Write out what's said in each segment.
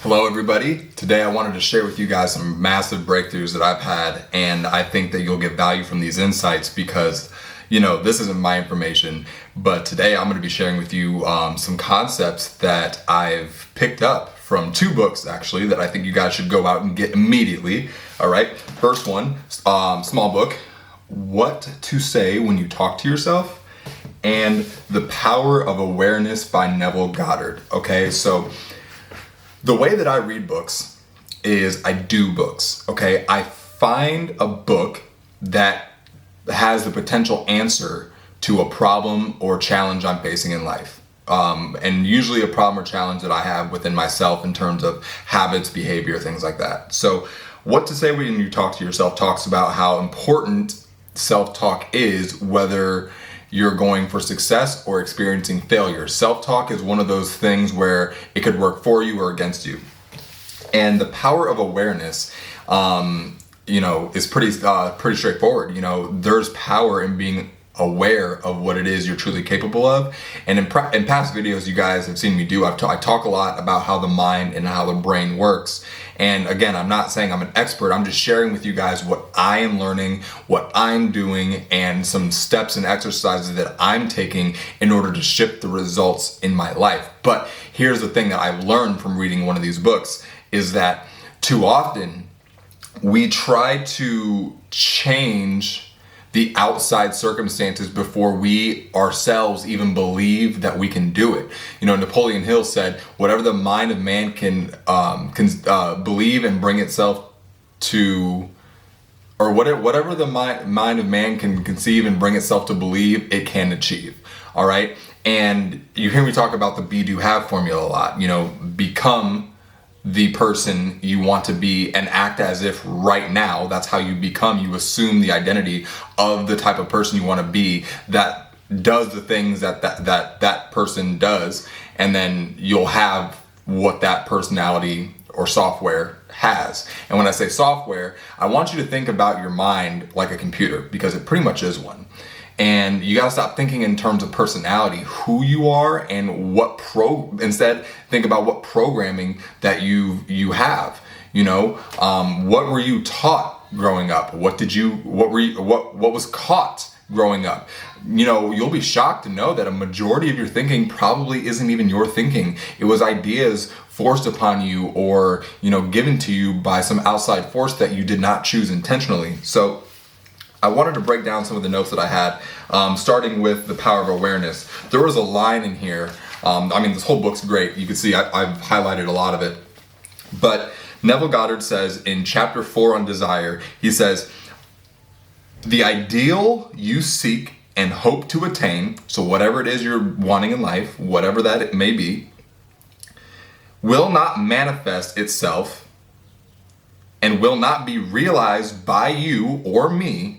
Hello everybody. Today I wanted to share with you guys some massive breakthroughs that I've had, and I think that you'll get value from these insights because, this isn't my information, but today I'm going to be sharing with you some concepts that I've picked up from two books actually that I think you guys should go out and get immediately. All right. First one, small book, What to Say When You Talk to Yourself, and The Power of Awareness by Neville Goddard. Okay, so the way that I read books is I do books, okay? I find a book that has the potential answer to a problem or challenge I'm facing in life. And usually a problem or challenge that I have within myself in terms of habits, behavior, things like that. So What to Say When You Talk to Yourself talks about how important self-talk is, whether you're going for success or experiencing failure. Self-talk is one of those things where it could work for you or against you. And the power of awareness, is pretty straightforward. There's power in being aware of what it is you're truly capable of. And in past videos you guys have seen me do, I talk a lot about how the mind and how the brain works. And again, I'm not saying I'm an expert, I'm just sharing with you guys what I am learning, what I'm doing, and some steps and exercises that I'm taking in order to shift the results in my life. But here's the thing that I've learned from reading one of these books is that too often we try to change the outside circumstances before we ourselves even believe that we can do it. Napoleon Hill said, whatever the mind of man can believe and bring itself to, or whatever the mind of man can conceive and bring itself to believe, it can achieve. All right. And you hear me talk about the be, do, have formula a lot. Become the person you want to be and act as if right now. That's how you become. You assume the identity of the type of person you want to be that does the things that person does, and then you'll have what that personality or software has. And when I say software, I want you to think about your mind like a computer, because it pretty much is one. And you gotta stop thinking in terms of personality, who you are, and instead think about what programming that you have. What were you taught growing up? What was caught growing up? You'll be shocked to know that a majority of your thinking probably isn't even your thinking. It was ideas forced upon you or, given to you by some outside force that you did not choose intentionally. So I wanted to break down some of the notes that I had, starting with The Power of Awareness. There was a line in here, this whole book's great. You can see I've highlighted a lot of it. But Neville Goddard says in chapter 4 on desire, he says, the ideal you seek and hope to attain, so whatever it is you're wanting in life, whatever that it may be, will not manifest itself and will not be realized by you or me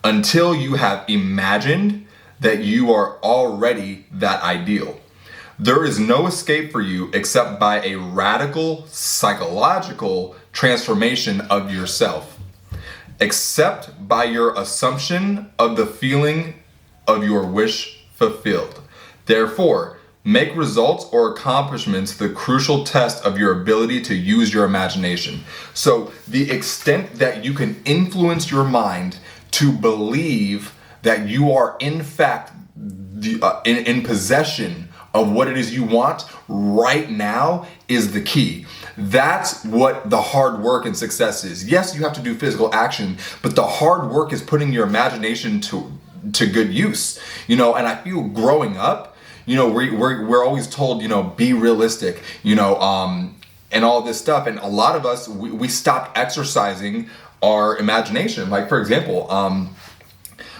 until you have imagined that you are already that ideal. There is no escape for you except by a radical psychological transformation of yourself, except by your assumption of the feeling of your wish fulfilled. Therefore, make results or accomplishments the crucial test of your ability to use your imagination. So the extent that you can influence your mind to believe that you are in fact in possession of what it is you want right now is the key. That's what the hard work and success is. Yes, you have to do physical action, but the hard work is putting your imagination to good use. And I feel growing up, we're always told, be realistic, and all this stuff. And a lot of us, we stopped exercising our imagination. Like, for example,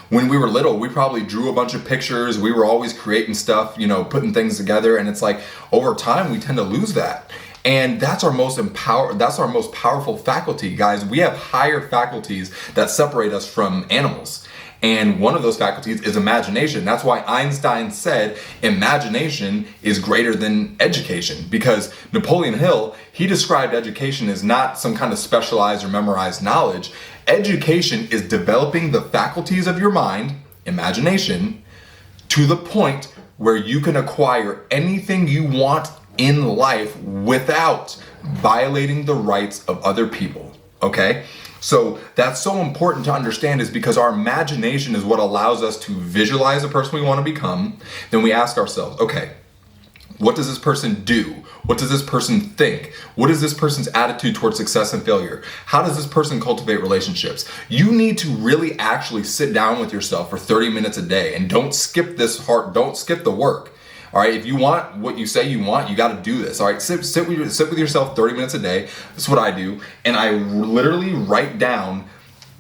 when we were little, we probably drew a bunch of pictures. We were always creating stuff, putting things together. And it's like, over time, we tend to lose that. And that's our most powerful faculty, guys. We have higher faculties that separate us from animals. And one of those faculties is imagination. That's why Einstein said imagination is greater than education, because Napoleon Hill, he described education as not some kind of specialized or memorized knowledge. Education is developing the faculties of your mind, imagination, to the point where you can acquire anything you want in life without violating the rights of other people, okay? So that's so important to understand, is because our imagination is what allows us to visualize the person we want to become. Then we ask ourselves, okay, what does this person do? What does this person think? What is this person's attitude towards success and failure? How does this person cultivate relationships? You need to really actually sit down with yourself for 30 minutes a day, and don't skip don't skip the work. All right, if you want what you say you want, you got to do this. All right, sit with yourself 30 minutes a day. That's what I do, and I literally write down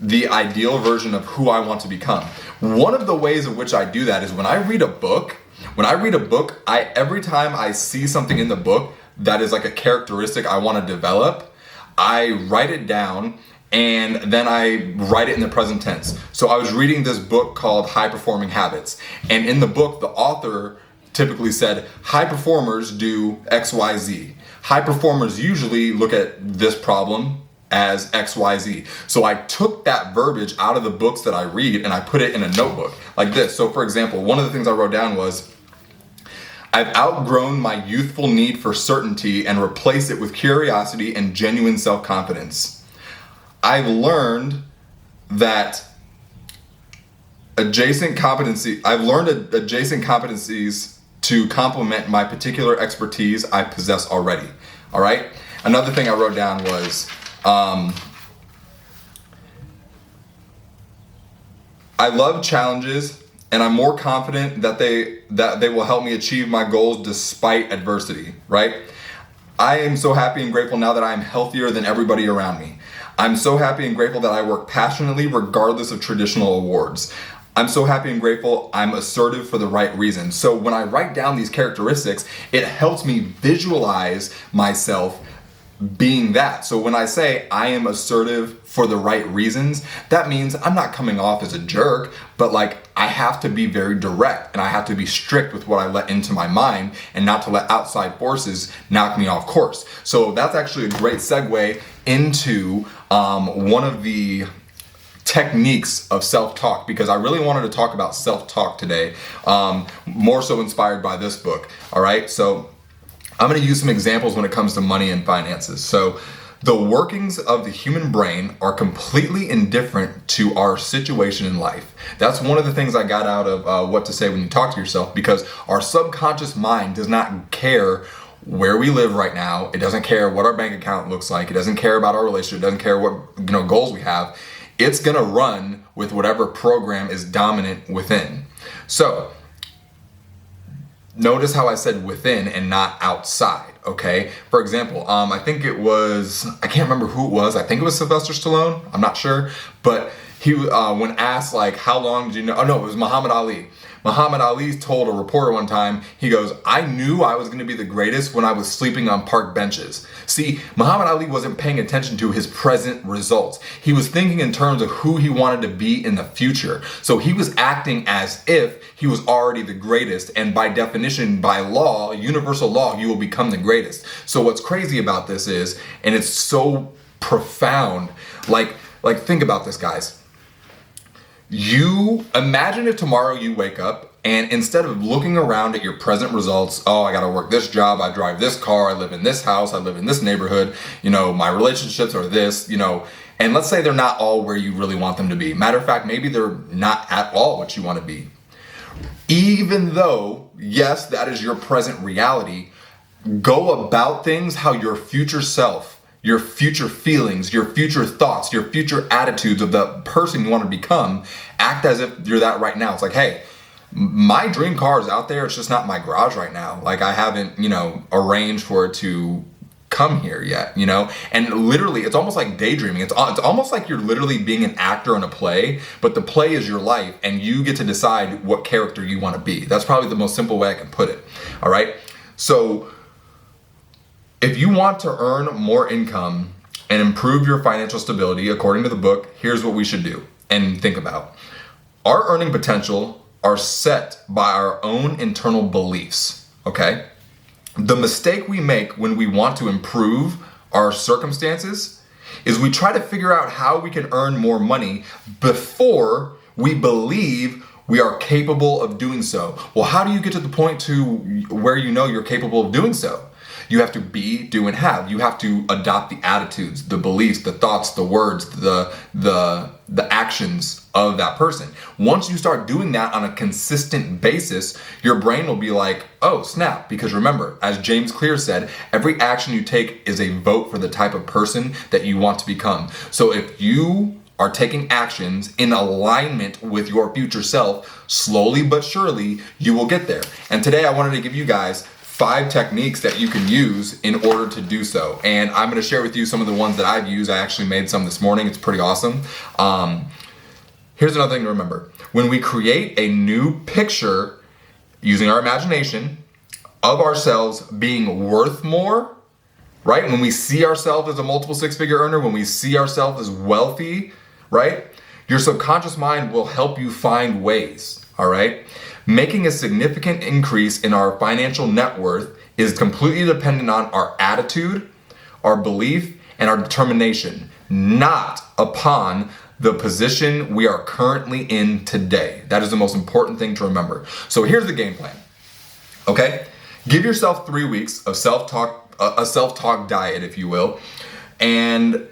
the ideal version of who I want to become. One of the ways in which I do that is when I read a book. Every time I see something in the book that is like a characteristic I want to develop, I write it down, and then I write it in the present tense. So I was reading this book called High Performing Habits, and in the book, the author typically said, high performers do XYZ. High performers usually look at this problem as XYZ. So I took that verbiage out of the books that I read and I put it in a notebook like this. So for example, one of the things I wrote down was, I've outgrown my youthful need for certainty and replaced it with curiosity and genuine self-confidence. I've learned adjacent competencies to complement my particular expertise I possess already. All right. Another thing I wrote down was, I love challenges, and I'm more confident that they will help me achieve my goals despite adversity, right? I am so happy and grateful now that I am healthier than everybody around me. I'm so happy and grateful that I work passionately regardless of traditional awards. I'm so happy and grateful I'm assertive for the right reasons. So when I write down these characteristics, it helps me visualize myself being that. So when I say I am assertive for the right reasons, that means I'm not coming off as a jerk, but like I have to be very direct, and I have to be strict with what I let into my mind, and not to let outside forces knock me off course. So that's actually a great segue into one of the techniques of self-talk, because I really wanted to talk about self-talk today, more so inspired by this book. All right, so I'm going to use some examples when it comes to money and finances. So the workings of the human brain are completely indifferent to our situation in life. That's one of the things I got out of What to Say When You Talk to Yourself, because our subconscious mind does not care where we live right now. It doesn't care what our bank account looks like. It doesn't care about our relationship. It doesn't care what goals we have. It's going to run with whatever program is dominant within. So notice how I said within and not outside, okay? For example, I think it was, I can't remember who it was. I think it was Sylvester Stallone. I'm not sure. But he, when asked like, how long did you know? Oh no, it was Muhammad Ali. Muhammad Ali told a reporter one time, he goes, I knew I was going to be the greatest when I was sleeping on park benches. See, Muhammad Ali wasn't paying attention to his present results. He was thinking in terms of who he wanted to be in the future. So he was acting as if he was already the greatest. And by definition, by law, universal law, you will become the greatest. So what's crazy about this is, and it's so profound, like think about this, guys. You imagine if tomorrow you wake up and instead of looking around at your present results, oh, I got to work this job, I drive this car, I live in this house, I live in this neighborhood, my relationships are this, and let's say they're not all where you really want them to be. Matter of fact, maybe they're not at all what you want to be. Even though, yes, that is your present reality, go about things how your future self, your future feelings, your future thoughts, your future attitudes of the person you want to become, act as if you're that right now. It's like, hey, my dream car is out there. It's just not in my garage right now. Like I haven't, arranged for it to come here yet, and literally it's almost like daydreaming. It's almost like you're literally being an actor in a play, but the play is your life and you get to decide what character you want to be. That's probably the most simple way I can put it. All right. So if you want to earn more income and improve your financial stability, according to the book, here's what we should do and think about. Our earning potential are set by our own internal beliefs, okay? The mistake we make when we want to improve our circumstances is we try to figure out how we can earn more money before we believe we are capable of doing so. Well, how do you get to the point to where you're capable of doing so? You have to be, do, and have. You have to adopt the attitudes, the beliefs, the thoughts, the words, the actions of that person. Once you start doing that on a consistent basis, your brain will be like, oh snap, because remember, as James Clear said, every action you take is a vote for the type of person that you want to become. So if you are taking actions in alignment with your future self, slowly but surely, you will get there. And today I wanted to give you guys 5 techniques that you can use in order to do so. And I'm going to share with you some of the ones that I've used. I actually made some this morning. It's pretty awesome. Here's another thing to remember. When we create a new picture using our imagination of ourselves being worth more, right? When we see ourselves as a multiple 6-figure earner, when we see ourselves as wealthy, right? Your subconscious mind will help you find ways, all right? Making a significant increase in our financial net worth is completely dependent on our attitude, our belief, and our determination, not upon the position we are currently in today. That is the most important thing to remember. So here's the game plan, okay? Give yourself 3 weeks of self-talk, a self-talk diet, if you will, and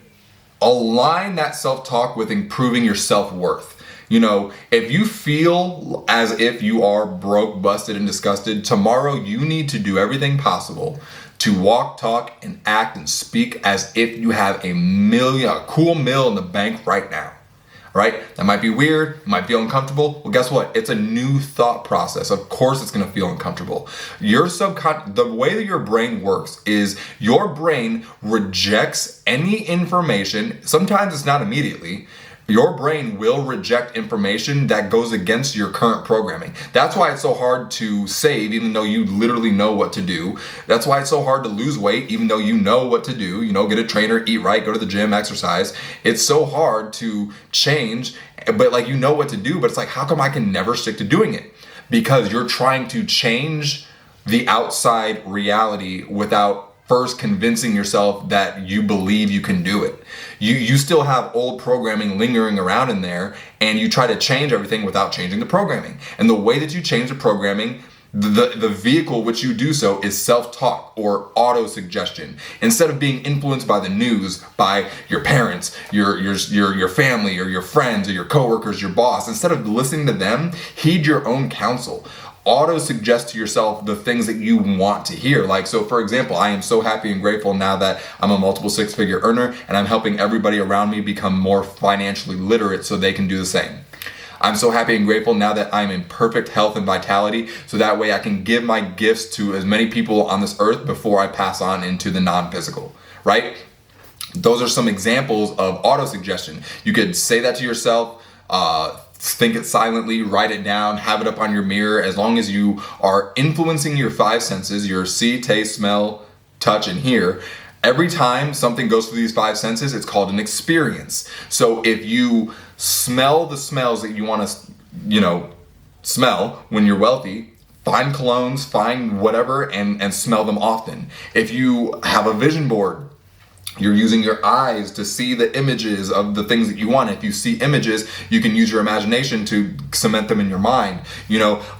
align that self-talk with improving your self-worth. You know, if you feel as if you are broke, busted, and disgusted, tomorrow you need to do everything possible to walk, talk, and act and speak as if you have a cool meal in the bank right now. Right? That might be weird, it might feel uncomfortable. Well, guess what? It's a new thought process. Of course it's gonna feel uncomfortable. The way that your brain works is your brain rejects any information. Sometimes it's not immediately. Your brain will reject information that goes against your current programming. That's why it's so hard to save, even though you literally know what to do. That's why it's so hard to lose weight, even though you know what to do. You know, get a trainer, eat right, go to the gym, exercise. It's so hard to change, but like you know what to do, but it's like, how come I can never stick to doing it? Because you're trying to change the outside reality without first convincing yourself that you believe you can do it. You still have old programming lingering around in there, and you try to change everything without changing the programming. And the way that you change the programming, the vehicle which you do so is self-talk or auto-suggestion. Instead of being influenced by the news, by your parents, your family, or your friends, or your coworkers, your boss, instead of listening to them, heed your own counsel. Auto-suggest to yourself the things that you want to hear. Like, so for example, I am so happy and grateful now that I'm a multiple 6-figure earner and I'm helping everybody around me become more financially literate so they can do the same. I'm so happy and grateful now that I'm in perfect health and vitality, so that way I can give my gifts to as many people on this earth before I pass on into the non-physical, right? Those are some examples of auto-suggestion. You could say that to yourself, think it silently, write it down, have it up on your mirror. As long as you are influencing your 5 senses, your see, taste, smell, touch, and hear, every time something goes through these 5 senses, it's called an experience. So if you smell the smells that you want to, smell when you're wealthy, find colognes, find whatever, and smell them often. If you have a vision board, you're using your eyes to see the images of the things that you want. If you see images, you can use your imagination to cement them in your mind.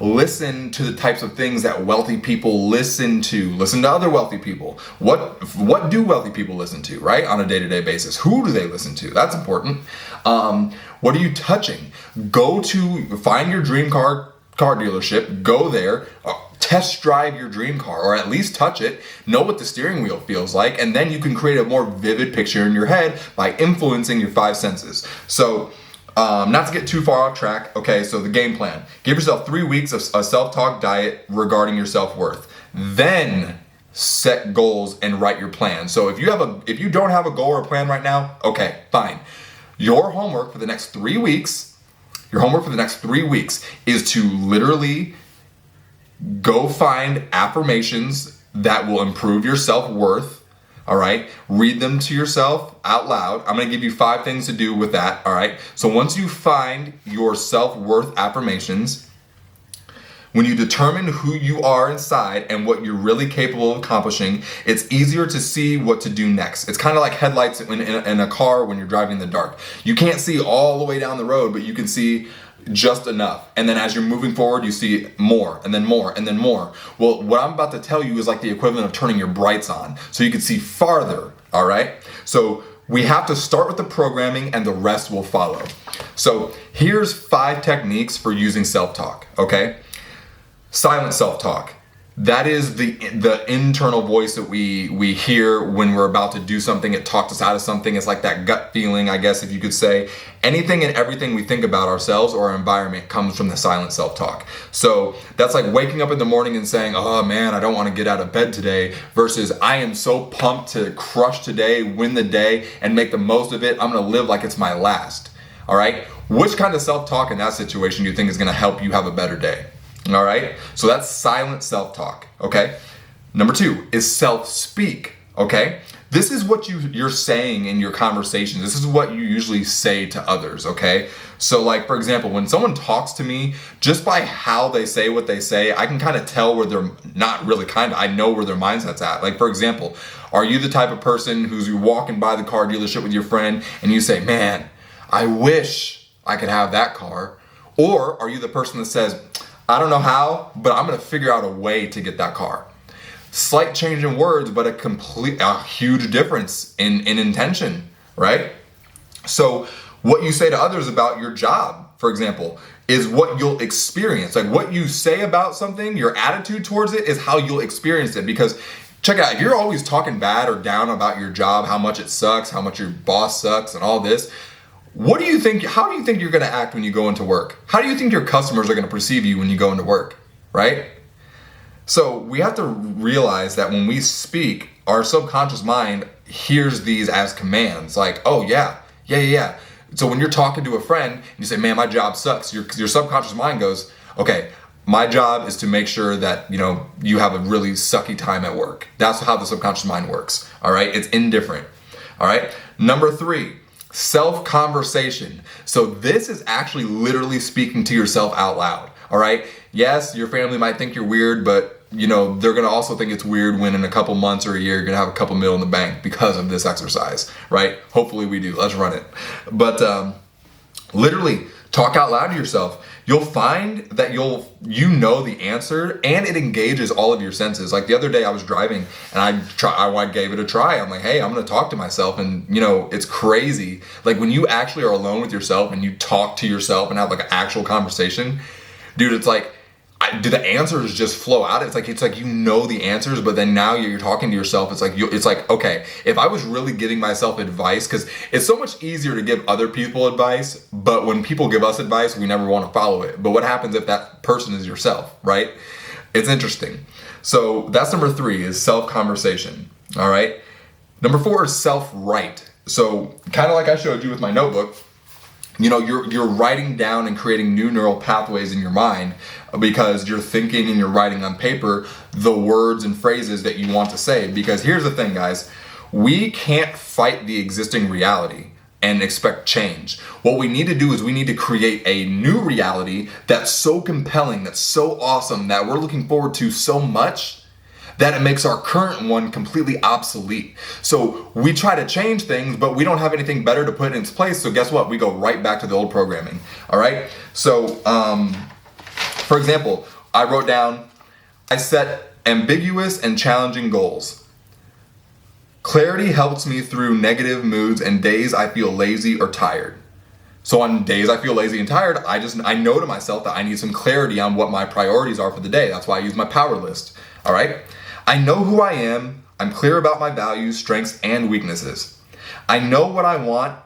Listen to the types of things that wealthy people listen to. Listen to other wealthy people. What do wealthy people listen to, right? On a day-to-day basis. Who do they listen to? That's important. What are you touching? Find your dream car dealership, go there, test drive your dream car, or at least touch it, know what the steering wheel feels like, and then you can create a more vivid picture in your head by influencing your 5 senses. So, not to get too far off track, okay, so the game plan. Give yourself 3 weeks of a self-talk diet regarding your self-worth. Then set goals and write your plan. So if you don't have a goal or a plan right now, okay, fine. Your homework for the next 3 weeks is to literally go find affirmations that will improve your self-worth, all right? Read them to yourself out loud. I'm gonna give you 5 things to do with that, all right? So once you find your self-worth affirmations, when you determine who you are inside and what you're really capable of accomplishing, it's easier to see what to do next. It's kind of like headlights in a car when you're driving in the dark. You can't see all the way down the road, but you can see just enough. And then as you're moving forward, you see more and then more and then more. Well, what I'm about to tell you is like the equivalent of turning your brights on so you can see farther, all right? So we have to start with the programming and the rest will follow. So here's 5 techniques for using self-talk, okay? Silent self-talk. That is the internal voice that we hear when we're about to do something. It talks us out of something. It's like that gut feeling, I guess, if you could say. Anything and everything we think about ourselves or our environment comes from the silent self-talk. So that's like waking up in the morning and saying, oh man, I don't want to get out of bed today, versus I am so pumped to crush today, win the day, and make the most of it. I'm going to live like it's my last. All right? Which kind of self-talk in that situation do you think is going to help you have a better day? All right, so that's silent self-talk, okay? Number 2 is self-speak, okay? This is what you're saying in your conversations. This is what you usually say to others, okay? So like, for example, when someone talks to me, just by how they say what they say, I can kind of tell where they're not really I know where their mindset's at. Like, for example, are you the type of person who's walking by the car dealership with your friend and you say, man, I wish I could have that car? Or are you the person that says, I don't know how, but I'm gonna figure out a way to get that car? Slight change in words, but a huge difference in intention, right? So what you say to others about your job, for example, is what you'll experience. Like what you say about something, your attitude towards it is how you'll experience it. Because check it out, if you're always talking bad or down about your job, how much it sucks, how much your boss sucks and all this, how do you think you're gonna act when you go into work? How do you think your customers are gonna perceive you when you go into work, right? So we have to realize that when we speak, our subconscious mind hears these as commands, like, oh yeah. So when you're talking to a friend and you say, man, my job sucks, your subconscious mind goes, okay, my job is to make sure that, you have a really sucky time at work. That's how the subconscious mind works, all right? It's indifferent, all right? Number 3, self-conversation. So this is actually literally speaking to yourself out loud, all right? Yes, your family might think you're weird, but they're gonna also think it's weird when in a couple months or a year, you're gonna have a couple mil in the bank because of this exercise, right? Hopefully we do, let's run it. But literally talk out loud to yourself. You'll find that you know the answer and it engages all of your senses. Like the other day I was driving and I gave it a try. I'm like, hey, I'm gonna talk to myself, and it's crazy. Like when you actually are alone with yourself and you talk to yourself and have like an actual conversation, dude, it's like, do the answers just flow out? It's like the answers, but then now you're talking to yourself. It's like, okay, if I was really giving myself advice, because it's so much easier to give other people advice, but when people give us advice, we never want to follow it. But what happens if that person is yourself, right? It's interesting. So that's number 3 is self-conversation, all right? Number 4 is self-write. So kind of like I showed you with my notebook, you're writing down and creating new neural pathways in your mind because you're thinking and you're writing on paper the words and phrases that you want to say. Because here's the thing, guys, we can't fight the existing reality and expect change. What we need to do is we need to create a new reality that's so compelling, that's so awesome, that we're looking forward to so much that it makes our current one completely obsolete. So we try to change things, but we don't have anything better to put in its place. So guess what? We go right back to the old programming. All right. So, for example, I wrote down, I set ambiguous and challenging goals. Clarity helps me through negative moods and days I feel lazy or tired. So on days I feel lazy and tired, I know to myself that I need some clarity on what my priorities are for the day. That's why I use my power list. All right. I know who I am. I'm clear about my values, strengths, and weaknesses. I know what I want.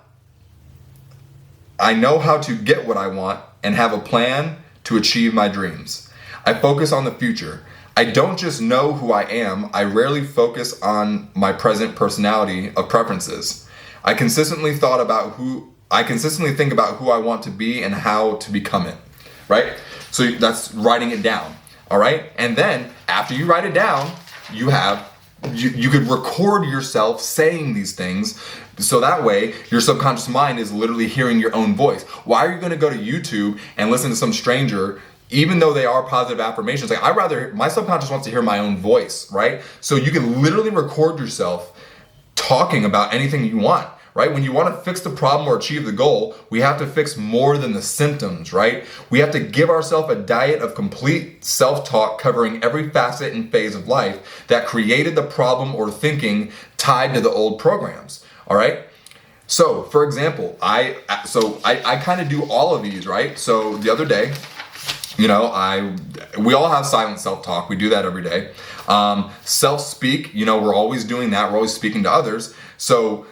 I know how to get what I want and have a plan to achieve my dreams. I focus on the future. I don't just know who I am. I rarely focus on my present personality of preferences. I consistently think about who I want to be and how to become it, right? So that's writing it down, all right? And then after you write it down, you could record yourself saying these things, so that way your subconscious mind is literally hearing your own voice. Why are you going to go to YouTube and listen to some stranger, even though they are positive affirmations? Like my subconscious wants to hear my own voice, right? So you can literally record yourself talking about anything you want, right? When you want to fix the problem or achieve the goal, we have to fix more than the symptoms, right? We have to give ourselves a diet of complete self-talk covering every facet and phase of life that created the problem or thinking tied to the old programs, all right? So, for example, I kind of do all of these, right? So the other day, we all have silent self-talk. We do that every day. Self-speak, we're always doing that. We're always speaking to others. So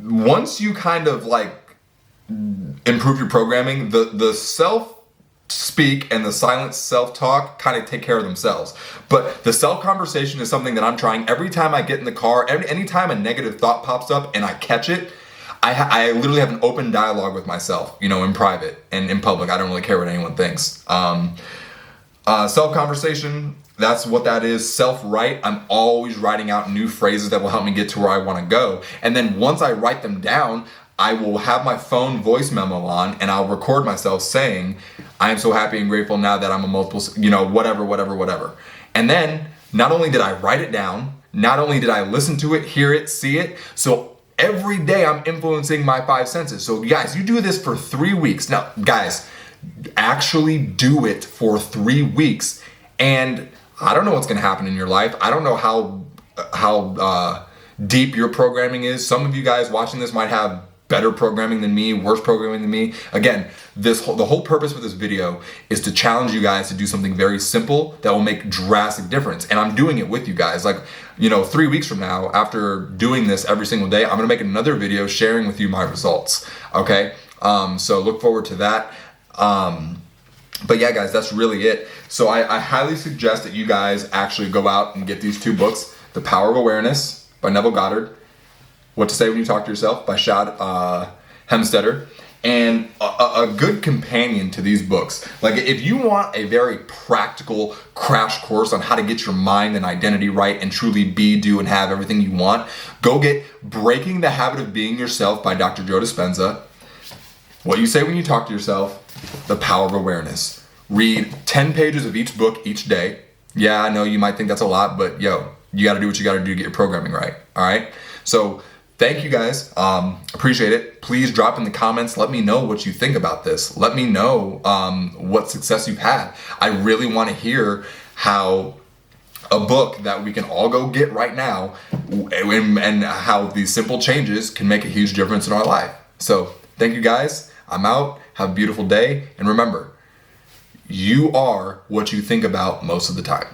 once you kind of improve your programming, the self-speak and the silent self-talk kind of take care of themselves. But the self-conversation is something that I'm trying every time I get in the car, anytime a negative thought pops up and I catch it, I literally have an open dialogue with myself, in private and in public. I don't really care what anyone thinks. Self-conversation, that's what that is. Self-write, I'm always writing out new phrases that will help me get to where I want to go. And then once I write them down, I will have my phone voice memo on and I'll record myself saying, I am so happy and grateful now that I'm a multiple, whatever. And then not only did I write it down, not only did I listen to it, hear it, see it, so every day I'm influencing my 5 senses. So guys, you do this for 3 weeks. Now, guys, actually do it for 3 weeks. And I don't know what's gonna happen in your life. I don't know how deep your programming is. Some of you guys watching this might have better programming than me, worse programming than me. Again, the whole purpose for this video is to challenge you guys to do something very simple that will make drastic difference. And I'm doing it with you guys. 3 weeks from now, after doing this every single day, I'm gonna make another video sharing with you my results, okay? So look forward to that. But yeah, guys, that's really it. So I highly suggest that you guys actually go out and get these 2 books, The Power of Awareness by Neville Goddard, What to Say When You Talk to Yourself by Shad Helmstetter, and a good companion to these books. If you want a very practical crash course on how to get your mind and identity right and truly be, do, and have everything you want, go get Breaking the Habit of Being Yourself by Dr. Joe Dispenza, What You Say When You Talk to Yourself, The Power of Awareness. Read 10 pages of each book each day. Yeah, I know you might think that's a lot, but you gotta do what you gotta do to get your programming right, all right? So thank you guys, appreciate it. Please drop in the comments, let me know what you think about this. Let me know what success you've had. I really wanna hear how a book that we can all go get right now and how these simple changes can make a huge difference in our life. So thank you guys, I'm out, have a beautiful day, and remember, you are what you think about most of the time.